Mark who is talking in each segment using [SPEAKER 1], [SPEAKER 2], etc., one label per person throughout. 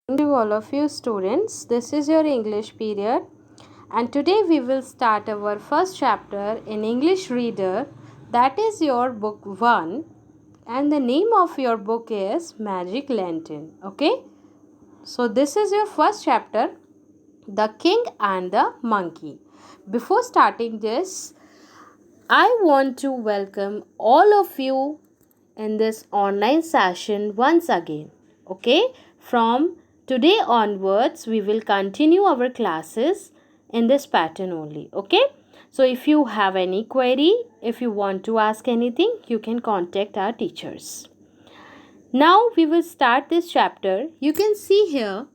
[SPEAKER 1] To all of you students, this is your English period, and today we will start our first chapter in English Reader, that is your book 1, and the name of your book is Magic Lantern. Okay, so this is your first chapter, The King and the Monkey. Before starting this, I want to welcome all of you in this online session once again. Okay, from today onwards, we will continue our classes in this pattern only. Okay, so if you have any query, if you want to ask anything, you can contact our teachers. Now we will start this chapter. You can see here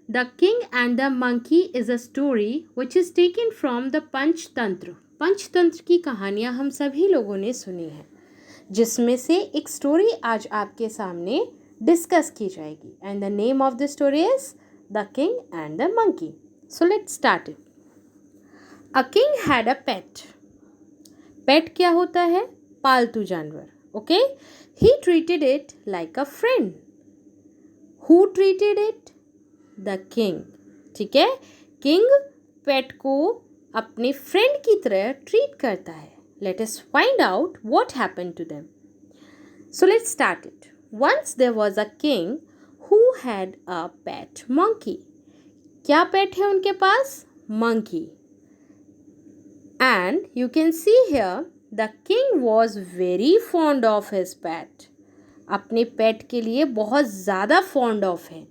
[SPEAKER 1] the King and the Monkey is a story which is taken from the Panchatantra. Panchatantra की कहानियाँ हम सभी लोगों ने सुनी है, जिसमें से एक स्टोरी आज आपके सामने डिस्कस की जाएगी. And the name of the story is the king and the monkey. So let's start it. A king had a pet. Pet क्या होता है? पालतू जानवर. Okay, he treated it like a friend. Who treated it? The king. ठीक है, king पेट को अपने friend की तरह ट्रीट करता है. Let us find out what happened to them. So let's start it. Once there was a king who had a pet monkey. क्या pet है उनके पास? Monkey. And you can see here the king was very fond of his pet. अपने pet के लिए बहुत ज़्यादा fond of है.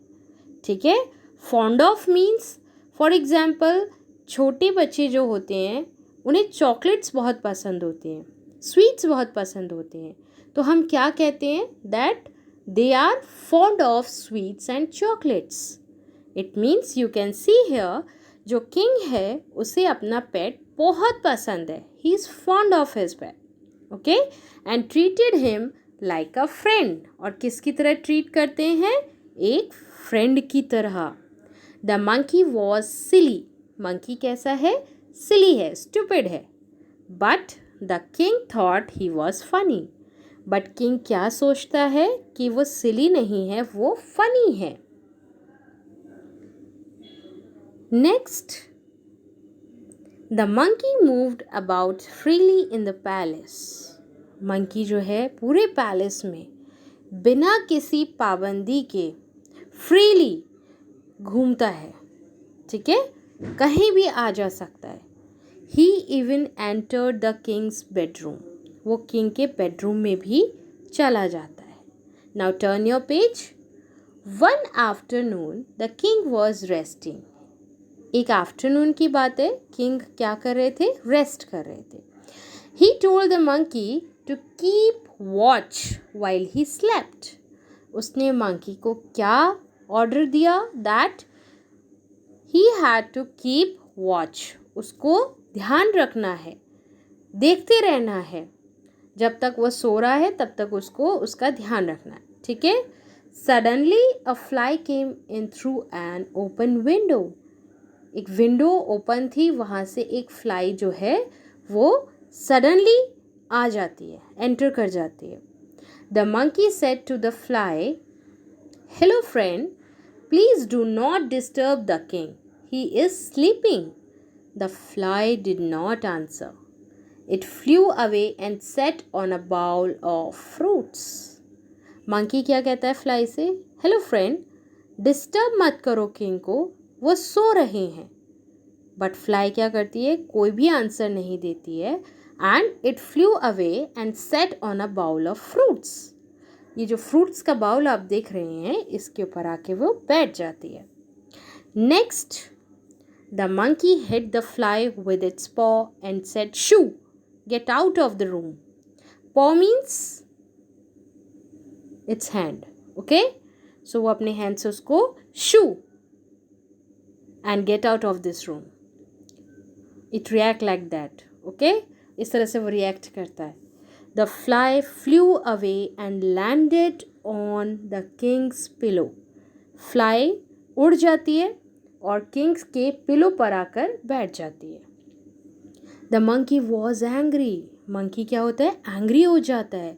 [SPEAKER 1] ठीक है, fond of means for example छोटे बच्चे जो होते हैं उन्हें चॉकलेट्स बहुत पसंद होते हैं, स्वीट्स बहुत पसंद होते हैं, तो हम क्या कहते हैं? That they are fond of sweets and chocolates. It means you can see here जो किंग है उसे अपना पेट बहुत पसंद है. He is fond of his pet. Okay, and treated him like a friend. और किसकी तरह ट्रीट करते हैं? एक फ्रेंड की तरह. The monkey was silly. Monkey कैसा है? सिली है, स्टूपिड है. But the king thought he was funny. But king क्या सोचता है कि वो सिली नहीं है, वो फनी है. Next, the monkey moved about freely in the palace. Monkey जो है पूरे पैलेस में बिना किसी पाबंदी के फ्रीली घूमता है. ठीक है, कहीं भी आ जा सकता है. He even entered the king's bedroom. वो किंग के बेडरूम में भी चला जाता है. Now turn your page. One afternoon the king was resting. एक आफ्टरनून की बात है, किंग क्या कर रहे थे? रेस्ट कर रहे थे. He told the monkey to keep watch while he slept. उसने मंकी को क्या ऑर्डर दिया? That he had to keep watch. उसको ध्यान रखना है, देखते रहना है. जब तक वो सो रहा है तब तक उसको उसका ध्यान रखना है. ठीक है. Suddenly a fly came in through an open window. एक विंडो ओपन थी, वहाँ से एक फ्लाई जो है वो सडनली आ जाती है, एंटर कर जाती है. The monkey said to the fly, hello friend, please do not disturb the king, he is sleeping. The fly did not answer. It flew away and sat on a bowl of fruits. Monkey क्या कहता है fly से? Hello friend, disturb मत करो king को, वो सो रहे हैं. बट फ्लाई क्या करती है? कोई भी आंसर नहीं देती है. And it flew away and sat on a bowl of fruits. ये जो फ्रूट्स का बाउल आप देख रहे हैं, इसके ऊपर आके वो बैठ जाती है. Next, the monkey hit the fly with its paw and said, shoo, get out of the room. Paw means its hand. Okay, so वो अपने हैंड से उसको शू and get out of this room. It react like that. Okay, इस तरह से वो react करता है. The fly flew away and landed on the king's pillow. Fly उड़ जाती है और किंग्स के पिलो पर आकर बैठ जाती है. The monkey was angry. Monkey क्या होता है? Angry हो जाता है,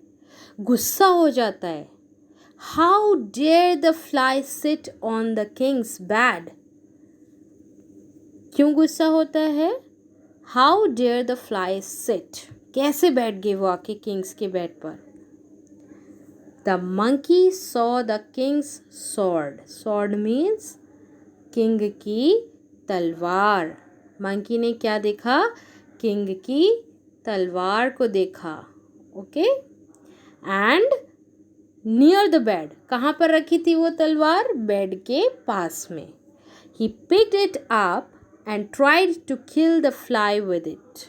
[SPEAKER 1] गुस्सा हो जाता है. How dare the fly sit on the king's bed. क्यों गुस्सा होता है? How dare the fly sit, कैसे बैठ गए वो आके किंग्स के बेड पर। The monkey saw the king's sword, sword means king की तलवार। मंकी ने क्या देखा? किंग की तलवार को देखा। Okay, and near the bed, कहाँ पर रखी थी वो तलवार? बेड के पास में। He picked it up and tried to kill the fly with it.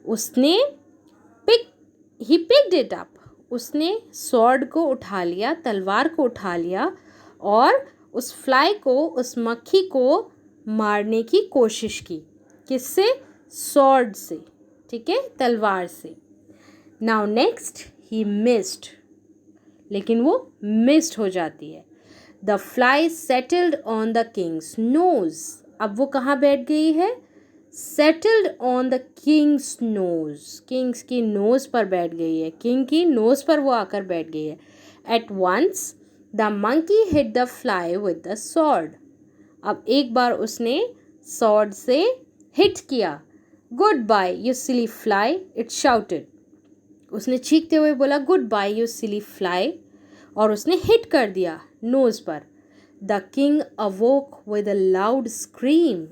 [SPEAKER 1] उसने ही पिक्ड इट अप, उसने स्वॉर्ड को उठा लिया, तलवार को उठा लिया और उस फ्लाई को, उस मक्खी को मारने की कोशिश की। किससे? स्वॉर्ड से, ठीक है, तलवार से। नाउ नेक्स्ट, ही मिस्ड, लेकिन वो मिस्ड हो जाती है। The fly settled on the king's nose, अब वो कहाँ बैठ गई है? Settled on the king's nose, king's की नोज पर बैठ गई है, किंग की नोज पर वो आकर बैठ गई है। At once the monkey hit the fly with the sword, अब एक बार उसने स्वॉर्ड से हिट किया। Goodbye you silly fly, it shouted, उसने चीखते हुए बोला goodbye you silly fly, और उसने हिट कर दिया नोज पर। The king awoke with a loud scream,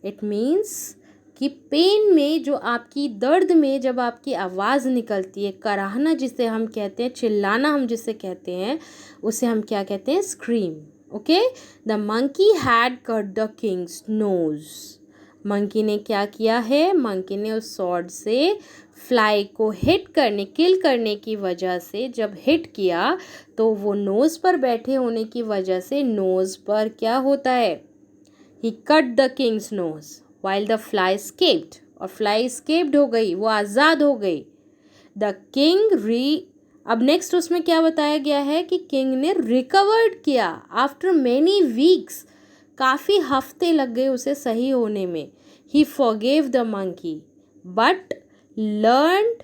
[SPEAKER 1] it means कि पेन में, जो आपकी दर्द में जब आपकी आवाज़ निकलती है, कराहना जिसे हम कहते हैं, चिल्लाना हम जिसे कहते हैं, उसे हम क्या कहते हैं? Scream. Okay, the monkey had cut the king's nose, monkey ने क्या किया है? मंकी ने उस स्वॉर्ड से फ्लाई को हिट करने, किल करने की वजह से जब हिट किया तो वो नोज़ पर बैठे होने की वजह से नोज़ पर क्या होता है? He cut the king's nose while the fly escaped, और फ्लाई स्केप्ड हो गई, वो आज़ाद हो गई। द किंग अब नेक्स्ट उसमें क्या बताया गया है कि किंग ने रिकवर्ड किया आफ्टर मैनी वीक्स, काफ़ी हफ्ते लग गए उसे सही होने में। He forgave the monkey but learned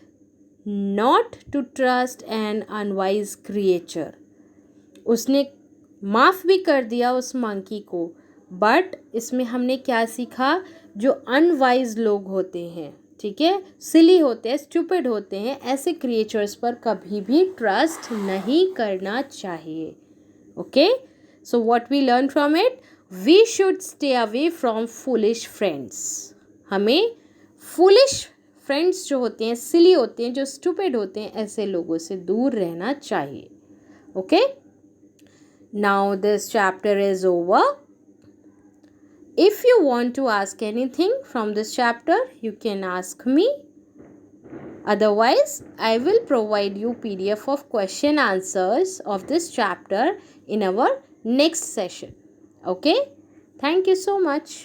[SPEAKER 1] not to trust an unwise creature, उसने माफ़ भी कर दिया उस मंकी को, बट इसमें हमने क्या सीखा? जो अनवाइज लोग होते हैं, ठीक है, सिली होते हैं, स्टूपिड होते हैं, ऐसे क्रिएचर्स पर कभी भी ट्रस्ट नहीं करना चाहिए। Okay, so what we learn from it, we should stay away from foolish friends, हमें फूलिश फ्रेंड्स जो होते हैं, सिली होते हैं, जो स्टूपिड होते हैं, ऐसे लोगों से दूर रहना चाहिए। Okay, now this chapter is over. If you want to ask anything from this chapter, you can ask me. Otherwise, I will provide you PDF of question answers of this chapter in our next session. Okay? Thank you so much.